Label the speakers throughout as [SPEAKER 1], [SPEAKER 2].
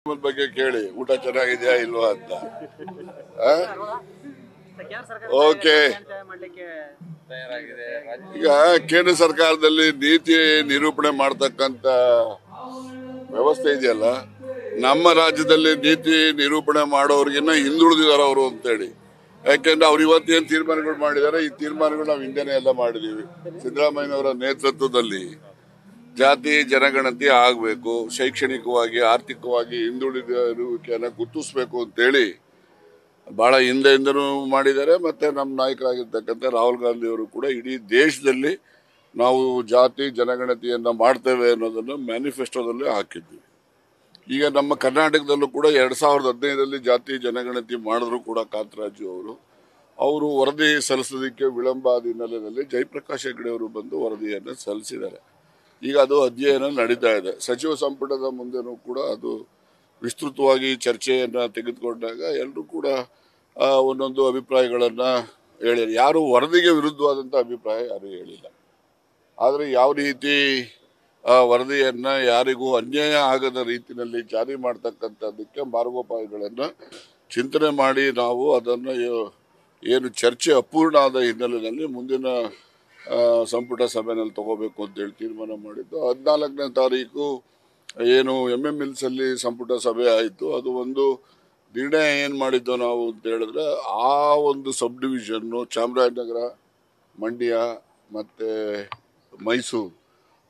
[SPEAKER 1] ಬಗ್ಗೆ ಕೇಳಿ ಊಟ ಚೆನ್ನಾಗಿದೆಯಾ ಇಲ್ವಾ ಅಂತ. ಓಕೆ, ಈಗ ಕೇಂದ್ರ ಸರ್ಕಾರದಲ್ಲಿ ನೀತಿ ನಿರೂಪಣೆ ಮಾಡ್ತಕ್ಕಂತ ವ್ಯವಸ್ಥೆ ಇದೆಯಲ್ಲ, ನಮ್ಮ ರಾಜ್ಯದಲ್ಲಿ ನೀತಿ ನಿರೂಪಣೆ ಮಾಡೋರ್ಗಿನ್ನ ಹಿಂದುಳಿದಿದ್ದಾರೆ ಅವರು ಅಂತೇಳಿ. ಯಾಕೆಂದ್ರೆ ಅವ್ರು ಇವತ್ತೇನು ತೀರ್ಮಾನಗಳು ಮಾಡಿದ್ದಾರೆ, ಈ ತೀರ್ಮಾನಗಳು ನಾವು ಹಿಂದೆನೆ ಎಲ್ಲ ಮಾಡಿದೀವಿ. ಸಿದ್ದರಾಮಯ್ಯನವರ ನೇತೃತ್ವದಲ್ಲಿ ಜಾತಿ ಜನಗಣತಿ ಆಗಬೇಕು, ಶೈಕ್ಷಣಿಕವಾಗಿ ಆರ್ಥಿಕವಾಗಿ ಹಿಂದುಳಿದಿರುವಿಕೆಯನ್ನು ಗುರುತಿಸಬೇಕು ಅಂತೇಳಿ ಬಹಳ ಹಿಂದೆಯಿಂದನೂ ಮಾಡಿದ್ದಾರೆ. ಮತ್ತೆ ನಮ್ಮ ನಾಯಕರಾಗಿರ್ತಕ್ಕಂಥ ರಾಹುಲ್ ಗಾಂಧಿ ಅವರು ಕೂಡ ಇಡೀ ದೇಶದಲ್ಲಿ ನಾವು ಜಾತಿ ಜನಗಣತಿಯನ್ನ ಮಾಡ್ತೇವೆ ಅನ್ನೋದನ್ನು ಮ್ಯಾನಿಫೆಸ್ಟೋದಲ್ಲಿ ಹಾಕಿದ್ವಿ. ಈಗ ನಮ್ಮ ಕರ್ನಾಟಕದಲ್ಲೂ ಕೂಡ 2015ರಲ್ಲಿ ಜಾತಿ ಜನಗಣತಿ ಮಾಡಿದ್ರು ಕೂಡ ಕಾಂತರಾಜು ಅವರು ವರದಿ ಸಲ್ಲಿಸೋದಕ್ಕೆ ವಿಳಂಬ ಆದ ಹಿನ್ನೆಲೆಯಲ್ಲಿ ಜಯಪ್ರಕಾಶ್ ಹೆಗಡೆ ಅವರು ಬಂದು ವರದಿಯನ್ನು ಸಲ್ಲಿಸಿದ್ದಾರೆ. ಈಗ ಅದು ಅಧ್ಯಯನ ನಡೀತಾ ಇದೆ. ಸಚಿವ ಸಂಪುಟದ ಮುಂದೆನೂ ಕೂಡ ಅದು ವಿಸ್ತೃತವಾಗಿ ಚರ್ಚೆಯನ್ನ ತೆಗೆದುಕೊಂಡಾಗ ಎಲ್ಲರೂ ಕೂಡ ಒಂದೊಂದು ಅಭಿಪ್ರಾಯಗಳನ್ನ ಹೇಳಿದ್ದಾರೆ. ಯಾರು ವರದಿಗೆ ವಿರುದ್ಧವಾದಂಥ ಅಭಿಪ್ರಾಯ ಯಾರು ಹೇಳಿಲ್ಲ. ಆದರೆ ಯಾವ ರೀತಿ ವರದಿಯನ್ನ ಯಾರಿಗೂ ಅನ್ಯಾಯ ಆಗದ ರೀತಿಯಲ್ಲಿ ಜಾರಿ ಮಾಡ್ತಕ್ಕಂಥದ್ದಕ್ಕೆ ಮಾರ್ಗೋಪಾಯಗಳನ್ನು ಚಿಂತನೆ ಮಾಡಿ ನಾವು ಅದನ್ನು ಏನು ಚರ್ಚೆ ಅಪೂರ್ಣ ಆದ ಹಿನ್ನೆಲೆಯಲ್ಲಿ ಮುಂದಿನ ಸಂಪುಟ ಸಭೆಯಲ್ಲಿ ತಗೋಬೇಕು ಅಂತೇಳಿ ತೀರ್ಮಾನ ಮಾಡಿದ್ದು. 14ನೇ ತಾರೀಕು ಏನು MMLs ಅಲ್ಲಿ ಸಂಪುಟ ಸಭೆ ಆಯಿತು. ಅದು ಒಂದು ನಿರ್ಣಯ ಏನು ಮಾಡಿದ್ದು ನಾವು ಅಂತ ಹೇಳಿದ್ರೆ, ಆ ಒಂದು ಸಬ್ ಡಿವಿಷನ್ನು ಚಾಮರಾಜನಗರ, ಮಂಡ್ಯ ಮತ್ತು ಮೈಸೂರು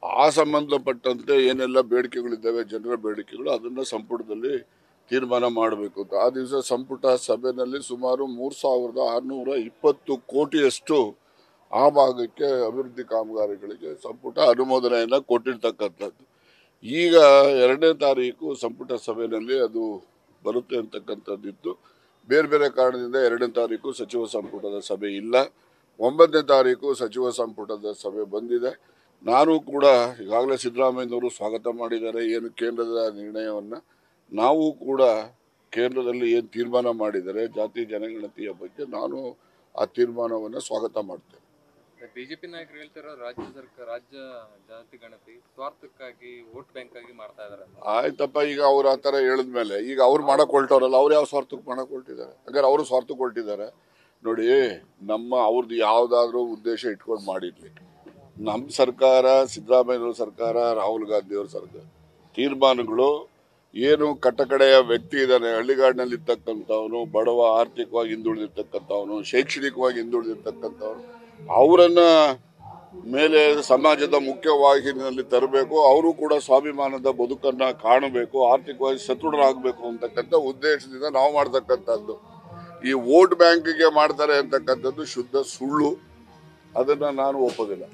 [SPEAKER 1] ಆ ಸಂಬಂಧಪಟ್ಟಂತೆ ಏನೆಲ್ಲ ಬೇಡಿಕೆಗಳಿದ್ದಾವೆ, ಜನರ ಬೇಡಿಕೆಗಳು, ಅದನ್ನು ಸಂಪುಟದಲ್ಲಿ ತೀರ್ಮಾನ ಮಾಡಬೇಕು ಅಂತ. ಆ ದಿವಸ ಸಂಪುಟ ಸಭೆಯಲ್ಲಿ ಸುಮಾರು 3620 ಕೋಟಿಯಷ್ಟು ಆ ಭಾಗಕ್ಕೆ ಅಭಿವೃದ್ಧಿ ಕಾಮಗಾರಿಗಳಿಗೆ ಸಂಪುಟ ಅನುಮೋದನೆಯನ್ನು ಕೊಟ್ಟಿರ್ತಕ್ಕಂಥದ್ದು. ಈಗ 2ನೇ ತಾರೀಕು ಸಂಪುಟ ಸಭೆಯಲ್ಲಿ ಅದು ಬರುತ್ತೆ ಅಂತಕ್ಕಂಥದ್ದಿತ್ತು. ಬೇರೆ ಬೇರೆ ಕಾರಣದಿಂದ 2ನೇ ತಾರೀಕು ಸಚಿವ ಸಂಪುಟದ ಸಭೆ ಇಲ್ಲ. 9ನೇ ತಾರೀಕು ಸಚಿವ ಸಂಪುಟದ ಸಭೆ ಬಂದಿದೆ. ನಾನು ಕೂಡ ಈಗಾಗಲೇ ಸಿದ್ದರಾಮಯ್ಯನವರು ಸ್ವಾಗತ ಮಾಡಿದ್ದಾರೆ ಏನು ಕೇಂದ್ರದ ನಿರ್ಣಯವನ್ನು. ನಾವು ಕೂಡ ಕೇಂದ್ರದಲ್ಲಿ ಏನು ತೀರ್ಮಾನ ಮಾಡಿದ್ದಾರೆ ಜಾತಿ ಜನಗಣತಿಯ ಬಗ್ಗೆ ನಾನು ಆ ತೀರ್ಮಾನವನ್ನು ಸ್ವಾಗತ ಮಾಡ್ತೇನೆ.
[SPEAKER 2] ಬಿಜೆಪಿ ನಾಯಕರು ಹೇಳ್ತಾರೋ ರಾಜ್ಯ ಜಾತಿ ಗಣತಿ ಸ್ವಾರ್ಥಕ್ಕಾಗಿ ವೋಟ್ ಬ್ಯಾಂಕ್ ಆಗಿ ಮಾಡ್ತಾ ಇದಾರೆ.
[SPEAKER 1] ಆಯ್ತಪ್ಪ, ಈಗ ಅವ್ರು ಆ ಥರ ಹೇಳಿದ್ಮೇಲೆ ಈಗ ಅವ್ರು ಮಾಡಕ್ ಹೊರಟವ್ರಲ್ಲ, ಅವ್ರು ಯಾವ ಸ್ವಾರ್ಥಕ್ಕೆ ಮಾಡಕ್ ಹೊರಟಿದ್ದಾರೆ? ಹಾಗಾದ್ರೆ ಅವರು ಸ್ವಾರ್ಥಕ್ಕೆ ಹೊರಟಿದ್ದಾರೆ. ನೋಡಿ, ಅವ್ರದ್ದು ಯಾವುದಾದ್ರೂ ಉದ್ದೇಶ ಇಟ್ಕೊಂಡು ಮಾಡಿರ್ಲಿ. ನಮ್ಮ ಸರ್ಕಾರ, ಸಿದ್ದರಾಮಯ್ಯವ್ರ ಸರ್ಕಾರ, ರಾಹುಲ್ ಗಾಂಧಿಯವ್ರ ಸರ್ಕಾರ ತೀರ್ಮಾನಗಳು ಏನು ಕಟ್ಟಕಡೆಯ ವ್ಯಕ್ತಿ ಇದ್ದಾನೆ, ಹಳ್ಳಿಗಾಡಿನಲ್ಲಿ ಇರ್ತಕ್ಕಂಥವನು, ಬಡವ, ಆರ್ಥಿಕವಾಗಿ ಹಿಂದುಳಿದಿರ್ತಕ್ಕಂಥವನು, ಶೈಕ್ಷಣಿಕವಾಗಿ ಹಿಂದುಳಿದಿರ್ತಕ್ಕಂಥವನು, ಅವರನ್ನ ಮೇಲೆ ಸಮಾಜದ ಮುಖ್ಯವಾಹಿನಿಯಲ್ಲಿ ತರಬೇಕು. ಅವರು ಕೂಡ ಸ್ವಾಭಿಮಾನದ ಬದುಕನ್ನ ಕಾಣಬೇಕು, ಆರ್ಥಿಕವಾಗಿ ಸದೃಢರಾಗಬೇಕು ಅಂತಕ್ಕಂಥ ಉದ್ದೇಶದಿಂದ ನಾವು ಮಾಡ್ತಕ್ಕಂಥದ್ದು. ಈ ವೋಟ್ ಬ್ಯಾಂಕ್ಗೆ ಮಾಡ್ತಾರೆ ಅಂತಕ್ಕಂಥದ್ದು ಶುದ್ಧ ಸುಳ್ಳು. ಅದನ್ನ ನಾನು ಒಪ್ಪೋದಿಲ್ಲ.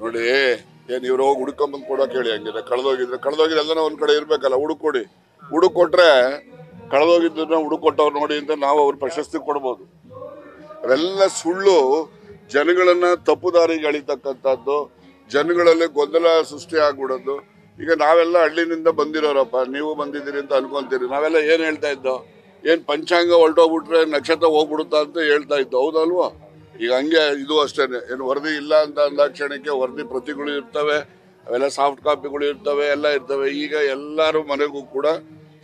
[SPEAKER 1] ನೋಡಿ, ಏನ್ ಇವ್ರು ಹೋಗಿ ಹುಡುಕೊಂಬಂದ್ ಕೊಡೋಕೆ ಹೇಳಿ, ಹಂಗಿದ್ರೆ ಕಳೆದೋಗಿದ್ರೆ ಎಲ್ಲ ಒಂದ್ ಕಡೆ ಇರ್ಬೇಕಲ್ಲ, ಹುಡುಕೊಡಿ. ಹುಡುಕೊಟ್ರೆ ಕಳೆದೋಗಿದ್ದನ್ನ ಹುಡುಕೊಟ್ಟವ್ರು ನೋಡಿ ಅಂತ ನಾವು ಅವ್ರ ಪ್ರಶಸ್ತಿ ಕೊಡ್ಬೋದು. ಅವೆಲ್ಲ ಸುಳ್ಳು. ಜನಗಳನ್ನ ತಪ್ಪು ದಾರಿಗೆ ಎಳಿತಕ್ಕಂಥದ್ದು, ಜನಗಳಲ್ಲಿ ಗೊಂದಲ ಸೃಷ್ಟಿ ಆಗ್ಬಿಡೋದು. ಈಗ ನಾವೆಲ್ಲ ಹಳ್ಳಿನಿಂದ ಬಂದಿರೋರಪ್ಪ, ನೀವು ಬಂದಿದ್ದೀರಿ ಅಂತ ಅನ್ಕೊಂತೀರಿ. ನಾವೆಲ್ಲ ಏನ್ ಹೇಳ್ತಾ ಇದ್ದೋ, ಏನ್ ಪಂಚಾಂಗ ಹೊರಟೋಗ್ಬಿಟ್ರೆ ನಕ್ಷತ್ರ ಹೋಗ್ಬಿಡುತ್ತಾ ಅಂತ ಹೇಳ್ತಾ ಇದ್ದೋ, ಹೌದಲ್ವಾ? ಈಗ ಹಂಗೆ ಇದು ಅಷ್ಟೇನೆ. ಏನು ವರದಿ ಇಲ್ಲ ಅಂತ ಅಂದಾಕ್ಷಣಕ್ಕೆ ವರದಿ ಪ್ರತಿಗಳು ಇರ್ತವೆ, ಅವೆಲ್ಲ ಸಾಫ್ಟ್ ಕಾಪಿಗಳು ಇರ್ತವೆ, ಎಲ್ಲ ಇರ್ತವೆ. ಈಗ ಎಲ್ಲರೂ ಮನೆಗೂ ಕೂಡ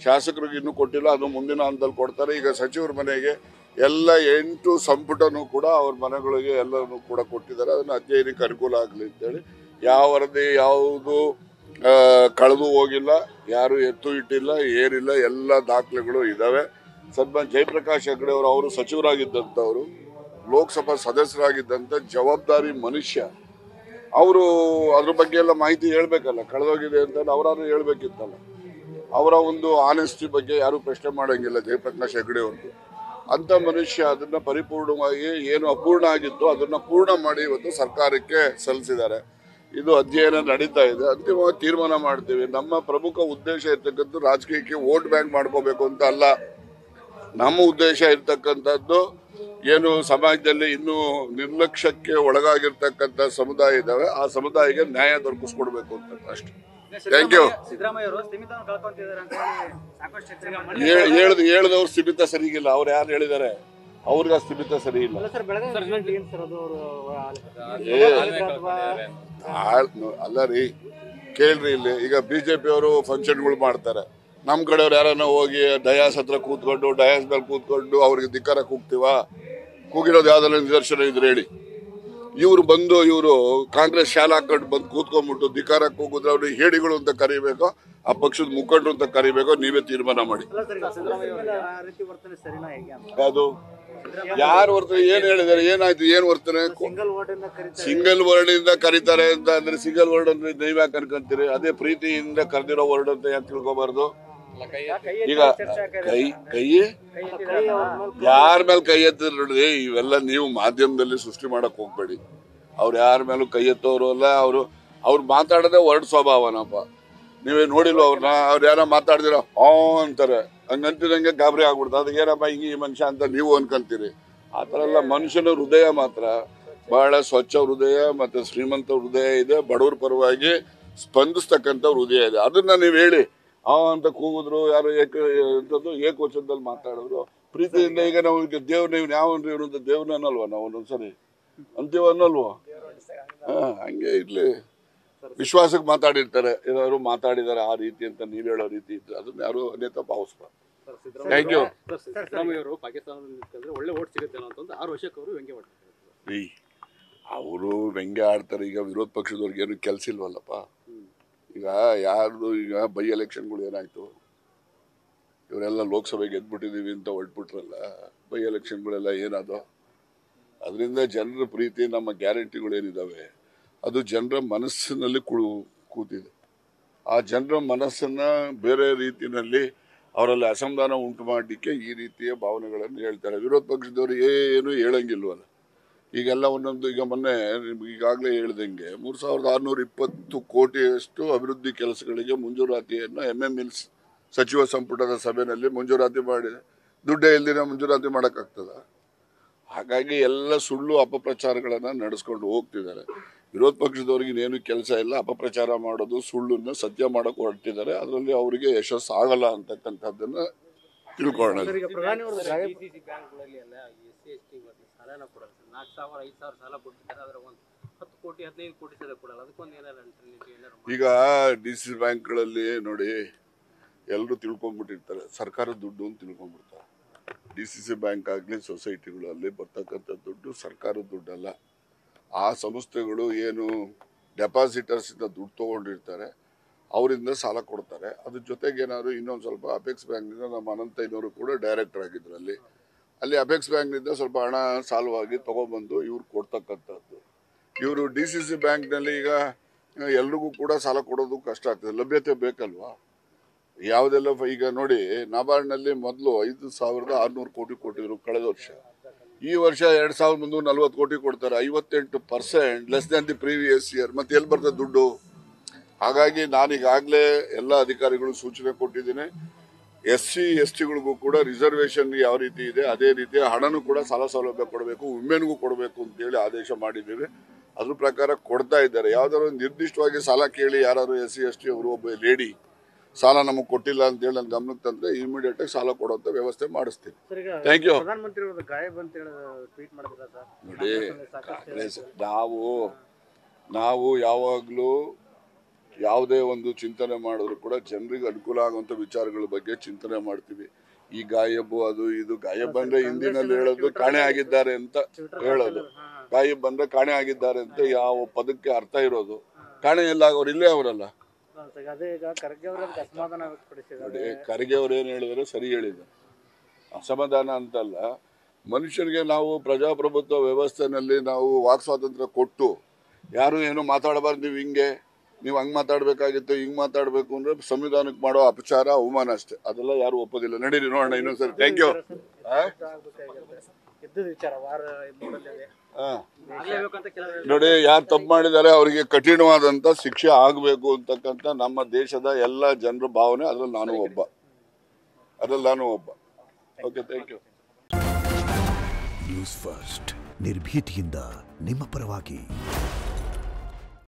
[SPEAKER 1] ಶಾಸಕರಿಗೆ ಇನ್ನೂ ಕೊಟ್ಟಿಲ್ಲ, ಅದು ಮುಂದಿನ ಹಂತದಲ್ಲಿ ಕೊಡ್ತಾರೆ. ಈಗ ಸಚಿವರ ಮನೆಗೆ ಎಲ್ಲ 8 ಸಂಪುಟನೂ ಕೂಡ ಅವ್ರ ಮನೆಗಳಿಗೆ ಎಲ್ಲರೂ ಕೂಡ ಕೊಟ್ಟಿದ್ದಾರೆ. ಅದನ್ನು ಅಧ್ಯಯನಕ್ಕೆ ಅನುಕೂಲ ಆಗಲಿ ಅಂತೇಳಿ. ಯಾವ ವರದಿ ಯಾವುದು ಕಳೆದು ಹೋಗಿಲ್ಲ, ಯಾರು ಎತ್ತು ಇಟ್ಟಿಲ್ಲ, ಏನಿಲ್ಲ, ಎಲ್ಲ ದಾಖಲೆಗಳು ಇದಾವೆ. ಸನ್ಮಾನ್ಯ ಜಯಪ್ರಕಾಶ್ ಹೆಗಡೆ ಅವರು ಸಚಿವರಾಗಿದ್ದಂಥವ್ರು, ಲೋಕಸಭಾ ಸದಸ್ಯರಾಗಿದ್ದಂಥ ಜವಾಬ್ದಾರಿ ಮನುಷ್ಯ. ಅವರು ಅದ್ರ ಬಗ್ಗೆ ಎಲ್ಲ ಮಾಹಿತಿ ಹೇಳ್ಬೇಕಲ್ಲ, ಕಳೆದೋಗಿದೆ ಅಂತ ಅವರಾದ್ರೂ ಹೇಳ್ಬೇಕಿತ್ತಲ್ಲ. ಅವರ ಒಂದು ಆನೆಸ್ಟಿ ಬಗ್ಗೆ ಯಾರು ಪ್ರಶ್ನೆ ಮಾಡಂಗಿಲ್ಲ ಜಯಪ್ರಕಾಶ್ ಹೆಗಡೆ ಅವ್ರದ್ದು. ಅಂತ ಮನುಷ್ಯ ಅದನ್ನ ಪರಿಪೂರ್ಣವಾಗಿ ಏನು ಅಪೂರ್ಣ ಆಗಿತ್ತು ಅದನ್ನ ಪೂರ್ಣ ಮಾಡಿ ಇವತ್ತು ಸರ್ಕಾರಕ್ಕೆ ಸಲ್ಲಿಸಿದ್ದಾರೆ. ಇದು ಅಧ್ಯಯನ ನಡೀತಾ ಇದೆ, ಅಂತಿಮವಾಗಿ ತೀರ್ಮಾನ ಮಾಡ್ತೀವಿ. ನಮ್ಮ ಪ್ರಮುಖ ಉದ್ದೇಶ ಇರ್ತಕ್ಕಂಥ ರಾಜಕೀಯಕ್ಕೆ ವೋಟ್ ಬ್ಯಾಂಕ್ ಮಾಡ್ಕೋಬೇಕು ಅಂತ ಅಲ್ಲ. ನಮ್ಮ ಉದ್ದೇಶ ಇರ್ತಕ್ಕಂಥದ್ದು ಏನು ಸಮಾಜದಲ್ಲಿ ಇನ್ನೂ ನಿರ್ಲಕ್ಷ್ಯಕ್ಕೆ ಒಳಗಾಗಿರ್ತಕ್ಕಂಥ ಸಮುದಾಯ ಇದಾವೆ, ಆ ಸಮುದಾಯಕ್ಕೆ ನ್ಯಾಯ ದೊರಕಿಸ್ಕೊಡ್ಬೇಕು ಅಂತ ಅಷ್ಟೇ. Thank you. ಹೇಳಿದವ್ರು ಸ್ಥಿಮಿತ ಸರಿಗಿಲ್ಲ. ಅವ್ರು ಯಾರು ಹೇಳಿದ್ದಾರೆ? ಅವ್ರಿಗೆ ಸ್ಥಿಮಿತ ಸರಿ ಇಲ್ಲ. ಅಲ್ಲ ರೀ, ಕೇಳ್ರಿ, ಇಲ್ಲಿ ಈಗ ಬಿಜೆಪಿ ಅವರು ಫಂಕ್ಷನ್ಗಳು ಮಾಡ್ತಾರೆ, ನಮ್ಮ ಕಡೆಯವ್ರು ಯಾರನ್ನ ಹೋಗಿ ಡಯಾಸ್ ಹತ್ರ ಕೂತ್ಕೊಂಡು ಡಯಾಸ್ ಮೇಲೆ ಕೂತ್ಕೊಂಡು ಅವ್ರಿಗೆ ಧಿಕ್ಕಾರ ಕೂಗ್ತೀವ? ಕೂಗಿರೋದು ಯಾವ್ದೆಲ್ಲ ನಿದರ್ಶನ ಇದ್ರೆ ಹೇಳಿ. ಇವ್ರು ಬಂದು ಇವರು ಕಾಂಗ್ರೆಸ್ ಶಾಲೆ ಹಾಕೊಂಡು ಬಂದು ಕೂತ್ಕೊಂಡ್ಬಿಟ್ಟು ಧಿಕ್ಕಾರ ಕೂಗಿದ್ರೆ ಅವ್ರಿಗೆ ಹೇಡಿಗಳು ಅಂತ ಕರಿಬೇಕು, ಆ ಪಕ್ಷದ ಮುಖಂಡರು ಅಂತ ಕರಿಬೇಕು, ನೀವೇ ತೀರ್ಮಾನ ಮಾಡಿ. ಅದು ಯಾರು ವರ್ತನೆ ಏನ್ ಹೇಳಿದಾರೆ, ಏನಾಯ್ತು, ಏನ್ ವರ್ತನೆ? ಸಿಂಗಲ್ ವರ್ಡ್ ಇಂದ ಕರೀತಾರೆ ಅಂತ ಅಂದ್ರೆ ಸಿಂಗಲ್ ವರ್ಡ್ ಅಂದ್ರೆ ನೀವ್ ಯಾಕೆ ಅನ್ಕೊಂತೀರಿ? ಅದೇ ಪ್ರೀತಿಯಿಂದ ಕರೆದಿರೋ ವರ್ಡ್ ಅಂತ ಯಾಕೆ ತಿಳ್ಕೊಬಾರ್ದು? ಈಗ ಕೈ ಯಾರ ಮೇಲೆ ಕೈ ಎತ್ತಿದ್ರು ನೋಡ್ರಿ, ಇವೆಲ್ಲ ನೀವು ಮಾಧ್ಯಮದಲ್ಲಿ ಸೃಷ್ಟಿ ಮಾಡಕ್ ಹೋಗ್ಬೇಡಿ. ಅವ್ರು ಯಾರ ಮೇಲೂ ಕೈ ಎತ್ತೋರು ಅಲ್ಲ. ಅವ್ರು ಮಾತಾಡೋದೇ ವರ್ಡ್ ಸ್ವಭಾವನಪ್ಪ. ನೀವೇ ನೋಡಿಲ್ವ ಅವ್ರನ್ನ? ಅವ್ರು ಯಾರ ಮಾತಾಡ್ದಿರ ಅಂತಾರೆ, ಹಂಗಂತಿದಂಗೆ ಗಾಬರಿ ಆಗ್ಬಿಡ್ತು. ಅದಕ್ಕೇನಪ್ಪ ಹಿಂಗೆ ಈ ಮನುಷ್ಯ ಅಂತ ನೀವು ಅನ್ಕೊಂತೀರಿ. ಆ ಥರ ಎಲ್ಲ ಮನುಷ್ಯನ ಹೃದಯ ಮಾತ್ರ ಬಹಳ ಸ್ವಚ್ಛ ಹೃದಯ ಮತ್ತೆ ಶ್ರೀಮಂತ ಹೃದಯ ಇದೆ, ಬಡವ್ರ ಪರವಾಗಿ ಸ್ಪಂದಿಸ್ತಕ್ಕಂಥ ಹೃದಯ ಇದೆ. ಅದನ್ನ ನೀವು ಹೇಳಿ ಅಂತ ಕೂಗಿದ್ರು, ಯಾರು ಏಕವಚನದಲ್ಲಿ ಮಾತಾಡಿದ್ರು ಪ್ರೀತಿಯಿಂದ. ಈಗ ನಾವು ದೇವ್ರ ನೀವು ಯಾವನ್ರಿ ಇವರು ಅಂತ ದೇವ್ರನ್ನ ಅನ್ನಲ್ವ ನಾವು? ಒಂದೊಂದ್ಸರಿ ಅಂತೀವ ಅನ್ನಲ್ವ? ಹಂಗೆ ಇರ್ಲಿ, ವಿಶ್ವಾಸಕ್ಕೆ ಮಾತಾಡಿರ್ತಾರೆ, ಯಾರು ಮಾತಾಡಿದಾರೆ ಆ ರೀತಿ ಅಂತ ನೀವ್ ಹೇಳೋ ರೀತಿ ಇತ್ತು, ಅದನ್ನ ಯಾರು ಅನ್ಯತಾ ಭಾವಿಸ್ಬಾರ್ದು. Thank you. ಅವರು ವ್ಯಂಗ್ಯ ಆಡ್ತಾರೆ. ಈಗ ವಿರೋಧ ಪಕ್ಷದವ್ರಿಗೆ ಏನು ಕೆಲ್ಸ ಇಲ್ವಲ್ಲಪ್ಪ. ಈಗ ಯಾರ್ದು ಈಗ ಬೈ ಎಲೆಕ್ಷನ್ಗಳು ಏನಾಯ್ತು, ಇವರೆಲ್ಲ ಲೋಕಸಭೆಗೆ ಗೆದ್ಬಿಟ್ಟಿದೀವಿ ಅಂತ ಹೊರಟ್ಬಿಟ್ರಲ್ಲ, ಬೈ ಎಲೆಕ್ಷನ್ಗಳೆಲ್ಲ ಏನದು? ಅದರಿಂದ ಜನರ ಪ್ರೀತಿ, ನಮ್ಮ ಗ್ಯಾರಂಟಿಗಳೇನಿದಾವೆ ಅದು ಜನರ ಮನಸ್ಸಿನಲ್ಲಿ ಕೂತಿದೆ. ಆ ಜನರ ಮನಸ್ಸನ್ನ ಬೇರೆ ರೀತಿಯಲ್ಲಿ ಅವರಲ್ಲಿ ಅಸಮಾಧಾನ ಉಂಟು ಮಾಡಲಿಕ್ಕೆ ಈ ರೀತಿಯ ಭಾವನೆಗಳನ್ನು ಹೇಳ್ತಾರೆ. ವಿರೋಧ ಪಕ್ಷದವರು ಏನು ಹೇಳಂಗಿಲ್ವಲ್ಲ. ಈಗೆಲ್ಲ ಒಂದೊಂದು, ಈಗ ಮೊನ್ನೆ ಈಗಾಗಲೇ ಹೇಳ್ದಂಗೆ 3620 ಕೋಟಿಯಷ್ಟು ಅಭಿವೃದ್ಧಿ ಕೆಲಸಗಳಿಗೆ ಮಂಜೂರಾತಿಯನ್ನು MMLs ಸಚಿವ ಸಂಪುಟದ ಸಭೆಯಲ್ಲಿ ಮಂಜೂರಾತಿ ಮಾಡಿದೆ. ದುಡ್ಡೇ ಇಲ್ದಿರ ಮಂಜೂರಾತಿ ಮಾಡೋಕ್ಕಾಗ್ತದ? ಹಾಗಾಗಿ ಎಲ್ಲ ಸುಳ್ಳು ಅಪಪ್ರಚಾರಗಳನ್ನ ನಡೆಸ್ಕೊಂಡು ಹೋಗ್ತಿದ್ದಾರೆ. ವಿರೋಧ ಪಕ್ಷದವ್ರಿಗೆ ಇನ್ನೇನು ಕೆಲಸ ಇಲ್ಲ, ಅಪಪ್ರಚಾರ ಮಾಡೋದು, ಸುಳ್ಳನ್ನ ಸತ್ಯ ಮಾಡಕ್ ಹೊರಟಿದ್ದಾರೆ. ಅದರಲ್ಲಿ ಅವರಿಗೆ ಯಶಸ್ಸು ಆಗಲ್ಲ ಅಂತಕ್ಕಂಥದ್ದನ್ನ ತಿಳ್ಕೊಳ್ಳೋಣ. ಈಗ DC ಬ್ಯಾಂಕ್ಗಳಲ್ಲಿ ನೋಡಿ, ಎಲ್ಲರೂ ತಿಳ್ಕೊಂಡ್ಬಿಟ್ಟಿರ್ತಾರೆ ಸರ್ಕಾರದ ದುಡ್ಡು ಅಂತ ತಿಳ್ಕೊಂಡ್ಬಿಡ್ತಾರೆ. DCC ಬ್ಯಾಂಕ್ ಆಗಲಿ ಸೊಸೈಟಿಗಳಲ್ಲಿ ಬರ್ತಕ್ಕಂಥ ದುಡ್ಡು ಸರ್ಕಾರದ ದುಡ್ಡಲ್ಲ. ಆ ಸಂಸ್ಥೆಗಳು ಏನು ಡೆಪಾಸಿಟರ್ಸ್ ಇಂದ ದುಡ್ಡು ತಗೊಂಡಿರ್ತಾರೆ, ಅವರಿಂದ ಸಾಲ ಕೊಡ್ತಾರೆ. ಅದ್ರ ಜೊತೆಗೆ ಏನಾದ್ರು ಇನ್ನೊಂದು ಸ್ವಲ್ಪ ಅಪೆಕ್ಸ್ ಬ್ಯಾಂಕ್ನಿಂದ ನಮ್ಮ ಅನಂತಯ್ಯನವರು ಕೂಡ ಡೈರೆಕ್ಟರ್ ಆಗಿದ್ರು. ಅಲ್ಲಿ ಅಪೆಕ್ಸ್ ಬ್ಯಾಂಕ್ನಿಂದ ಸ್ವಲ್ಪ ಹಣ ಸಾಲವಾಗಿ ತಗೊಂಡ್ಬಂದು ಇವ್ರು ಕೊಡ್ತಕ್ಕಂಥದ್ದು. ಇವರು DCC ಬ್ಯಾಂಕ್ನಲ್ಲಿ ಈಗ ಎಲ್ರಿಗೂ ಕೂಡ ಸಾಲ ಕೊಡೋದು ಕಷ್ಟ ಆಗ್ತದೆ, ಲಭ್ಯತೆ ಬೇಕಲ್ವಾ? ಯಾವುದೆಲ್ಲ ಈಗ ನೋಡಿ, ನಬಾರ್ಡ್ನಲ್ಲಿ ಮೊದಲು 5,600 ಕೋಟಿ ಕೊಟ್ಟಿದ್ರು ಕಳೆದ ವರ್ಷ. ಈ ವರ್ಷ 2,340 ಕೋಟಿ ಕೊಡ್ತಾರೆ, 58% less than the previous year. ಮತ್ತೆ ಎಲ್ಲಿ ಬರ್ತದೆ ದುಡ್ಡು? ಹಾಗಾಗಿ ನಾನೀಗಾಗಲೇ ಎಲ್ಲ ಅಧಿಕಾರಿಗಳು ಸೂಚನೆ ಕೊಟ್ಟಿದ್ದೀನಿ. SC STಗಳಿಗೂ ಕೂಡ ರಿಸರ್ವೇಶನ್ ಯಾವ ರೀತಿ ಇದೆ ಅದೇ ರೀತಿ ಹಣನೂ ಕೂಡ ಸಾಲ ಸೌಲಭ್ಯ ಕೊಡಬೇಕು, ವಿಮೆನ್ಗೂ ಕೊಡಬೇಕು ಅಂತೇಳಿ ಆದೇಶ ಮಾಡಿದ್ದೀವಿ. ಅದ್ರ ಪ್ರಕಾರ ಕೊಡ್ತಾ ಇದ್ದಾರೆ. ಯಾವ್ದಾದ್ರು ನಿರ್ದಿಷ್ಟವಾಗಿ ಸಾಲ ಕೇಳಿ ಯಾರು SC ST ಅವರು ಒಬ್ಬ ಲೇಡಿ ಸಾಲ ನಮಗೆ ಕೊಟ್ಟಿಲ್ಲ ಅಂತ ಹೇಳಿ ನನ್ನ ಗಮನಕ್ಕೆ ತಂದ್ರೆ ಇಮಿಡಿಯೇಟ್ ಆಗಿ ಸಾಲ ಕೊಡುವಂತ ವ್ಯವಸ್ಥೆ ಮಾಡಿಸ್ತೀವಿ. Thank you. ನೋಡಿ, ನಾವು ಯಾವಾಗ್ಲೂ ಯಾವುದೇ ಒಂದು ಚಿಂತನೆ ಮಾಡಿದ್ರು ಕೂಡ ಜನರಿಗೆ ಅನುಕೂಲ ಆಗುವಂತ ವಿಚಾರಗಳ ಬಗ್ಗೆ ಚಿಂತನೆ ಮಾಡ್ತೀವಿ. ಈ ಗಾಯಬ್ ಅದು ಇದು, ಗಾಯಬ್ ಅಂದ್ರೆ ಹಿಂದಿನಲ್ಲಿ ಹೇಳೋದು ಕಾಣೆ ಆಗಿದ್ದಾರೆ ಅಂತ ಹೇಳೋದು. ಗಾಯಬ್ ಅಂದ್ರೆ ಕಾಣೆ ಆಗಿದ್ದಾರೆ ಅಂತ ಯಾವ ಪದಕ್ಕೆ ಅರ್ಥ ಇರೋದು? ಕಾಣೆ ಎಲ್ಲ ಅವ್ರು ಇಲ್ಲೇ ಅವರಲ್ಲ. ನೋಡಿ, ಖರ್ಗೆ ಅವ್ರು ಏನ್ ಹೇಳಿದ್ರೆ ಸರಿ ಹೇಳಿದ್ದಾರೆ. ಅಸಮಾಧಾನ ಅಂತಲ್ಲ, ಮನುಷ್ಯನಿಗೆ ನಾವು ಪ್ರಜಾಪ್ರಭುತ್ವ ವ್ಯವಸ್ಥೆನಲ್ಲಿ ನಾವು ವಾಕ್ ಸ್ವಾತಂತ್ರ್ಯ ಕೊಟ್ಟು ಯಾರು ಏನು ಮಾತಾಡಬಾರ್ದು. ನೀವು ಹಂಗ್ ಮಾತಾಡ್ಬೇಕಾಗಿತ್ತು, ಹಿಂಗ್ ಮಾತಾಡ್ಬೇಕು ಅಂದ್ರೆ ಸಂವಿಧಾನಕ್ಕೆ ಮಾಡೋ ಅಪಚಾರ, ಅವಮಾನ ಅಷ್ಟೇ. ಅದೆಲ್ಲ ಯಾರು ಒಪ್ಪೋದಿಲ್ಲ. ನಡೀರಿ ನೋಡೋಣ ಇನ್ನೊಂದ್ಸರಿ. Thank you. ನೋಡಿ, ಯಾರು ತಪ್ಪು ಮಾಡಿದ್ದಾರೆ ಅವರಿಗೆ ಕಠಿಣವಾದಂತ ಶಿಕ್ಷೆ ಆಗಬೇಕು ಅಂತಕ್ಕಂಥ ನಮ್ಮ ದೇಶದ ಎಲ್ಲ ಜನರ ಭಾವನೆ. ಅದ್ರಲ್ಲಿ ನಾನು ಒಬ್ಬ. Okay, thank you.
[SPEAKER 3] News first, ನಿರ್ಭೀತಿಯಿಂದ ನಿಮ್ಮ ಪರವಾಗಿ.